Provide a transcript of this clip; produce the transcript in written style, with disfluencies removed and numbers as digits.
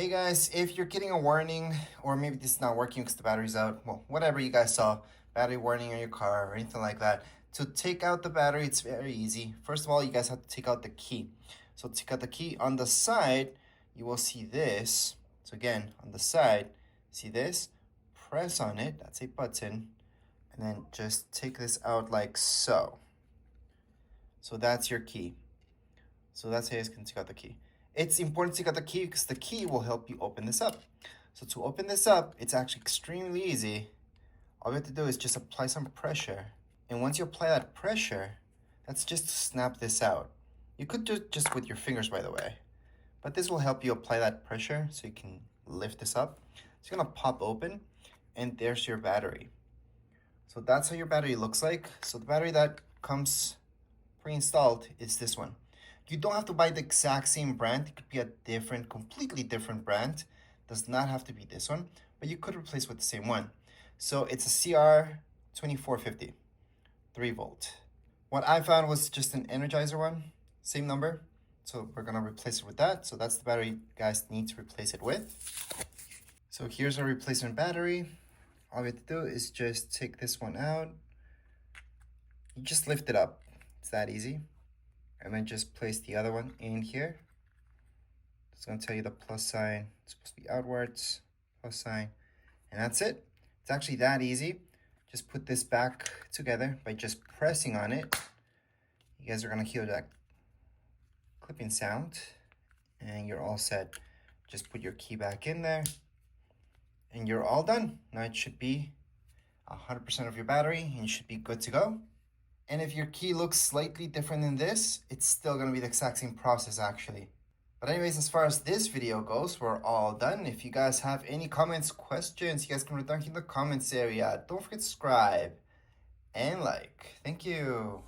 Hey guys, if you're getting a warning, or maybe this is not working because the battery's out, well, whatever you guys saw, battery warning on your car or anything like that, to take out the battery, it's very easy. First of all, you guys have to take out the key. So take out the key. On the side, you will see this. So again, on the side, see this? Press on it, that's a button, and then just take this out like so. So that's your key. So that's how you guys can take out the key. It's important to take out the key because the key will help you open this up. So to open this up, it's actually extremely easy. All you have to do is just apply some pressure. And once you apply that pressure, that's just to snap this out. You could do it just with your fingers, by the way. But this will help you apply that pressure so you can lift this up. It's gonna pop open, and there's your battery. So that's how your battery looks like. So the battery that comes pre-installed is this one. You don't have to buy the exact same brand. It could be a different, completely different brand. Does not have to be this one, but you could replace with the same one. So it's a CR2450, 3 volt. What I found was just an Energizer one, same number. So we're gonna replace it with that. So that's the battery you guys need to replace it with. So here's our replacement battery. All we have to do is just take this one out. You just lift it up. It's that easy. And then just place the other one in here. It's going to tell you the plus sign. It's supposed to be outwards, plus sign, and that's it. It's actually that easy. Just put this back together by just pressing on it. You guys are going to hear that clipping sound, and you're all set. Just put your key back in there, and you're all done. Now it should be 100% of your battery, and you should be good to go. And if your key looks slightly different than this, it's still gonna be the exact same process actually. But anyways, as far as this video goes, we're all done. If you guys have any comments, questions, you guys can write down in the comments area. Don't forget to subscribe and like. Thank you.